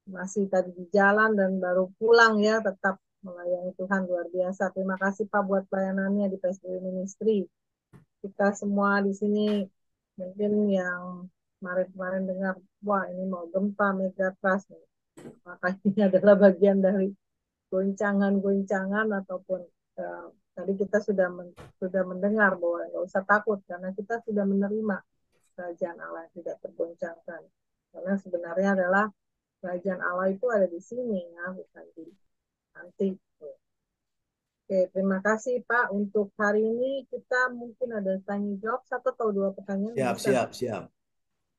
masih tadi di jalan dan baru pulang ya, tetap melayani Tuhan luar biasa. Terima kasih Pak buat pelayanannya di PSBB Ministry. Kita semua di sini mungkin yang kemarin-kemarin dengar, wah ini mau gempa megatrust. Maka ini adalah bagian dari goncangan-goncangan ataupun tadi kita sudah mendengar bahwa nggak usah takut karena kita sudah menerima kerajaan Allah yang tidak tergoncangkan. Karena sebenarnya adalah kerajaan Allah itu ada di sini ya, bukan di nanti. Oke, terima kasih Pak. Untuk hari ini kita mungkin ada tanya jawab satu atau dua pertanyaan. Siap, Bisa, siap, Pak? siap.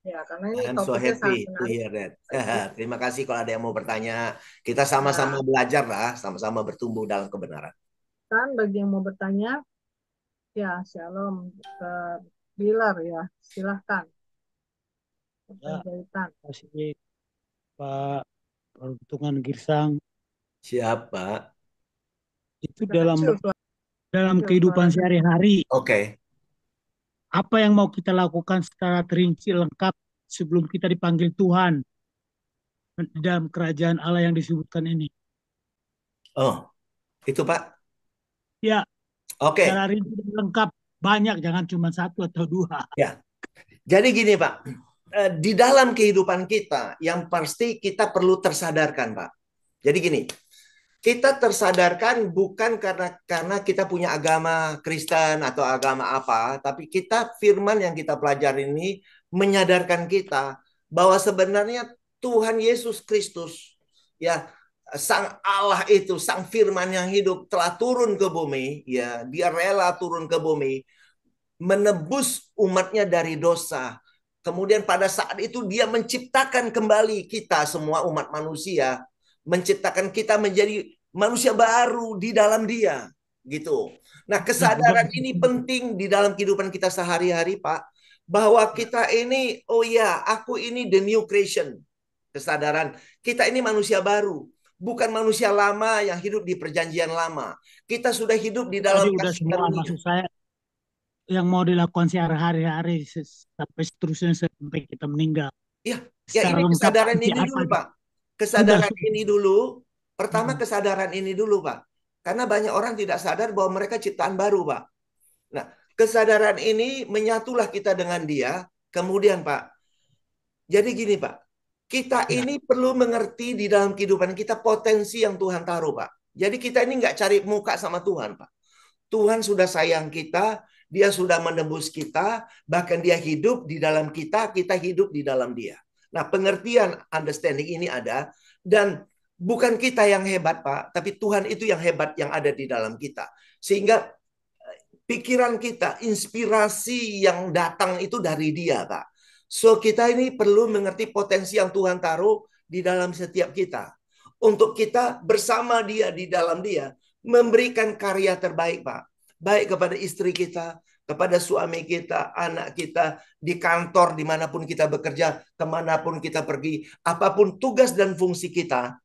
Ya, karena ini I'm so topiknya sangat happy to menarik. hear that. Baik. Terima kasih kalau ada yang mau bertanya. Kita sama-sama Ya, belajar lah, sama-sama bertumbuh dalam kebenaran. kan bagi yang mau bertanya, ya shalom ke Bilar ya, silahkan. Ya, Pertanyaan. terima kasih Pak Peruntungan Girsang. Siapa? Itu dalam Kecil kehidupan suaranya. sehari-hari, Oke. apa yang mau kita lakukan secara terinci lengkap sebelum kita dipanggil Tuhan di dalam kerajaan Allah yang disebutkan ini? Oh, itu Pak. Ya, Oke. secara rinci dan lengkap, banyak, jangan cuma satu atau dua. Ya. Jadi gini Pak, di dalam kehidupan kita yang pasti kita perlu tersadarkan Pak. Jadi gini, kita tersadarkan bukan karena kita punya agama Kristen atau agama apa, tapi kita firman yang kita pelajari ini menyadarkan kita bahwa sebenarnya Tuhan Yesus Kristus ya, Sang Allah itu, Sang Firman yang hidup telah turun ke bumi, ya, dia rela turun ke bumi menebus umatnya dari dosa. Kemudian pada saat itu dia menciptakan kembali kita semua umat manusia, menciptakan kita menjadi manusia baru di dalam dia, gitu. Nah, kesadaran ini penting di dalam kehidupan kita sehari-hari, Pak, bahwa kita ini, oh ya, aku ini the new creation. Kesadaran kita ini manusia baru, bukan manusia lama yang hidup di perjanjian lama. Kita sudah hidup di dalam Tadi udah kasih semua, karunia. maksud saya yang mau dilakukan sehari-hari sampai seterusnya sampai kita meninggal. Ya, Secara ini lengkap kesadaran seperti ini apa? dulu, Pak. Kesadaran Sudah. ini dulu. Pertama kesadaran ini dulu, Pak. Karena banyak orang tidak sadar bahwa mereka ciptaan baru, Pak. Nah, kesadaran ini menyatulah kita dengan dia. Kemudian, Pak, jadi gini, Pak. Kita Ya. ini perlu mengerti di dalam kehidupan kita potensi yang Tuhan taruh, Pak. Jadi kita ini nggak cari muka sama Tuhan, Pak. Tuhan sudah sayang kita, dia sudah menebus kita, bahkan dia hidup di dalam kita, kita hidup di dalam dia. Nah, pengertian understanding ini ada, dan bukan kita yang hebat, Pak, tapi Tuhan itu yang hebat yang ada di dalam kita. Sehingga pikiran kita, inspirasi yang datang itu dari dia, Pak. So, kita ini perlu mengerti potensi yang Tuhan taruh di dalam setiap kita. Untuk kita bersama dia, di dalam dia, memberikan karya terbaik, Pak. Baik kepada istri kita, kepada suami kita, anak kita, di kantor, dimanapun kita bekerja, kemanapun kita pergi, apapun tugas dan fungsi kita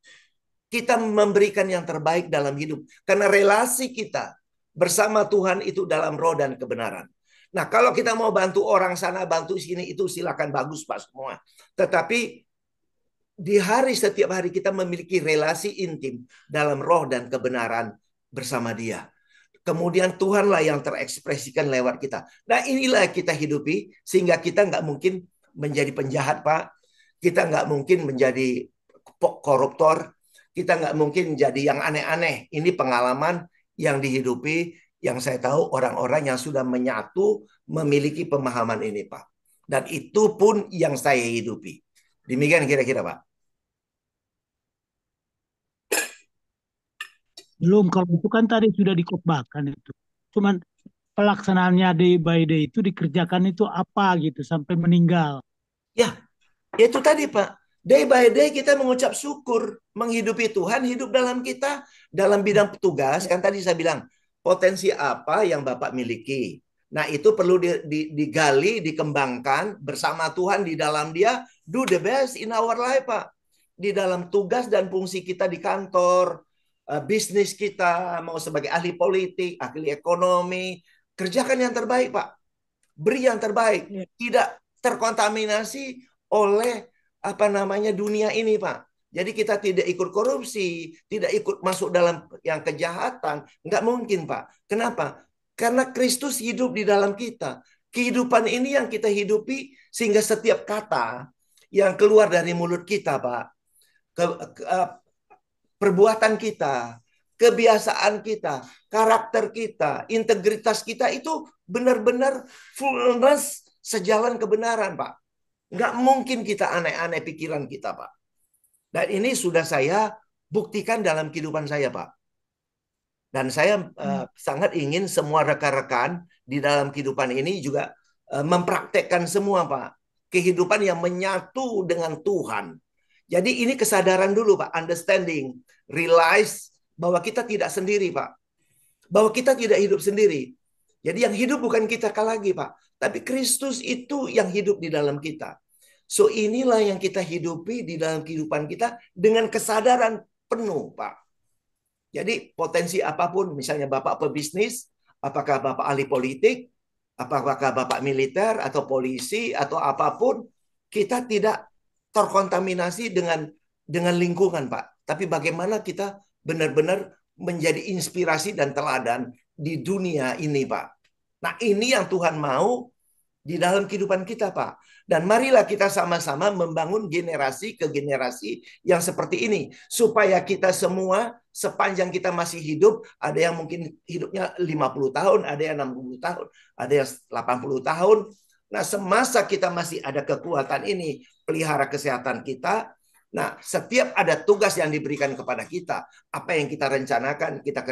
memberikan yang terbaik dalam hidup. Karena relasi kita bersama Tuhan itu dalam roh dan kebenaran. Nah, kalau kita mau bantu orang sana, bantu sini, itu silakan, bagus Pak semua. Tetapi di setiap hari kita memiliki relasi intim dalam roh dan kebenaran bersama dia. Kemudian Tuhanlah yang terekspresikan lewat kita. Nah, inilah kita hidupi, sehingga kita nggak mungkin menjadi penjahat, Pak. Kita nggak mungkin menjadi koruptor. Kita nggak mungkin jadi yang aneh-aneh. Ini pengalaman yang dihidupi, yang saya tahu orang-orang yang sudah menyatu memiliki pemahaman ini, Pak. Dan itu pun yang saya hidupi. Demikian kira-kira, Pak. Belum, kalau itu kan tadi sudah dikotbahkan itu. Cuman pelaksanaannya day by day itu dikerjakan itu apa gitu sampai meninggal. Ya, itu tadi Pak. Day by day kita mengucap syukur, menghidupi Tuhan, hidup dalam kita, dalam bidang petugas. Kan tadi saya bilang, potensi apa yang Bapak miliki? Nah, itu perlu digali, dikembangkan bersama Tuhan di dalam dia. Do the best in our life, Pak. Di dalam tugas dan fungsi kita di kantor, bisnis kita, mau sebagai ahli politik, ahli ekonomi, kerjakan yang terbaik, Pak. Beri yang terbaik. Tidak terkontaminasi oleh dunia ini, Pak. Jadi kita tidak ikut korupsi, tidak ikut masuk dalam yang kejahatan. Nggak mungkin, Pak. Kenapa? Karena Kristus hidup di dalam kita. Kehidupan ini yang kita hidupi sehingga setiap kata yang keluar dari mulut kita, Pak, perbuatan kita, kebiasaan kita, karakter kita, integritas kita itu benar-benar fullness sejalan kebenaran, Pak. Nggak mungkin kita aneh-aneh pikiran kita, Pak. Dan ini sudah saya buktikan dalam kehidupan saya, Pak. Dan saya sangat ingin semua rekan-rekan di dalam kehidupan ini juga mempraktekkan semua, Pak. Kehidupan yang menyatu dengan Tuhan. Jadi ini kesadaran dulu, Pak. Understanding. Realize bahwa kita tidak sendiri, Pak. Bahwa kita tidak hidup sendiri. Jadi yang hidup bukan kita lagi, Pak. Tapi Kristus itu yang hidup di dalam kita. So inilah yang kita hidupi di dalam kehidupan kita dengan kesadaran penuh, Pak. Jadi potensi apapun, misalnya Bapak pebisnis, apakah Bapak ahli politik, apakah Bapak militer atau polisi atau apapun, kita tidak terkontaminasi dengan lingkungan, Pak. Tapi bagaimana kita benar-benar menjadi inspirasi dan teladan di dunia ini, Pak. Nah, ini yang Tuhan mau di dalam kehidupan kita, Pak. Dan marilah kita sama-sama membangun generasi ke generasi yang seperti ini. Supaya kita semua sepanjang kita masih hidup, ada yang mungkin hidupnya 50 tahun, ada yang 60 tahun, ada yang 80 tahun. Nah, semasa kita masih ada kekuatan ini, pelihara kesehatan kita. Nah, setiap ada tugas yang diberikan kepada kita, apa yang kita rencanakan, kita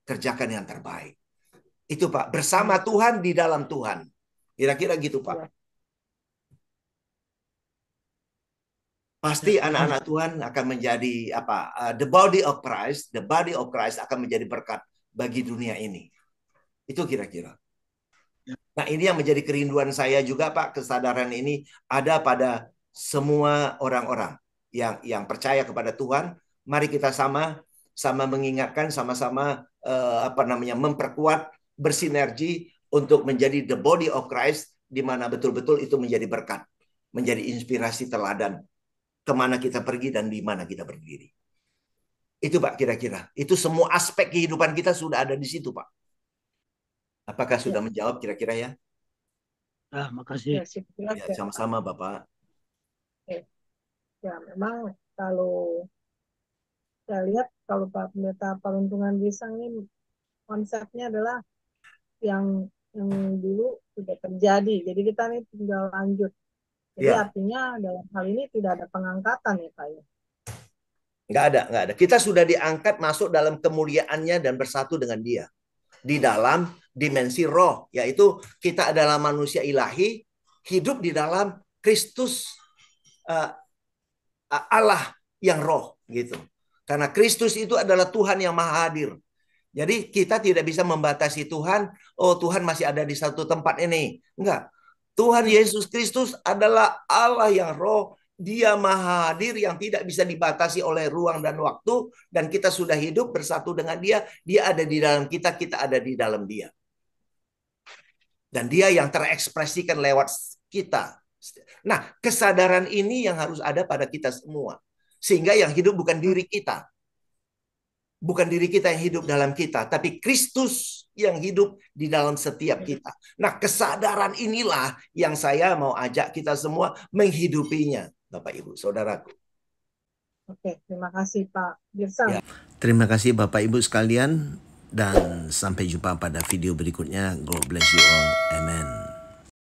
kerjakan yang terbaik. Itu, Pak, bersama Tuhan di dalam Tuhan. Kira-kira gitu, Pak. Pasti anak-anak Tuhan akan menjadi the body of Christ akan menjadi berkat bagi dunia ini. Itu kira-kira. Nah, ini yang menjadi kerinduan saya juga, Pak. Kesadaran ini ada pada semua orang-orang yang percaya kepada Tuhan. Mari kita sama mengingatkan, sama-sama memperkuat, bersinergi untuk menjadi the body of Christ, di mana betul-betul itu menjadi berkat, menjadi inspirasi teladan kemana kita pergi dan di mana kita berdiri. Itu, Pak, kira-kira. Itu semua aspek kehidupan kita sudah ada di situ, Pak. Apakah sudah menjawab kira-kira ya? Makasih. Ya, sama-sama, Bapak. Ya, memang kalau saya lihat, kalau Pak Pendeta Peruntungan Gisang ini konsepnya adalah yang dulu sudah terjadi. Jadi kita ini tinggal lanjut. Jadi artinya dalam hal ini tidak ada pengangkatan ya, Pak ya? Nggak ada. Kita sudah diangkat masuk dalam kemuliaannya dan bersatu dengan Dia. Di dalam dimensi roh, yaitu kita adalah manusia ilahi, hidup di dalam Kristus Allah yang roh, gitu. Karena Kristus itu adalah Tuhan yang maha hadir. Jadi kita tidak bisa membatasi Tuhan, oh Tuhan masih ada di satu tempat ini. Enggak. Tuhan Yesus Kristus adalah Allah yang roh, Dia maha hadir yang tidak bisa dibatasi oleh ruang dan waktu, dan kita sudah hidup bersatu dengan Dia, Dia ada di dalam kita, kita ada di dalam Dia. Dan Dia yang terekspresikan lewat kita. Nah, kesadaran ini yang harus ada pada kita semua. Sehingga yang hidup bukan diri kita. Bukan diri kita yang hidup dalam kita, tapi Kristus yang hidup di dalam setiap kita. Nah, kesadaran inilah yang saya mau ajak kita semua menghidupinya, Bapak Ibu, Saudaraku. Oke, terima kasih Pak Girsang. Ya, terima kasih Bapak Ibu sekalian, dan sampai jumpa pada video berikutnya. God bless you all. Amen.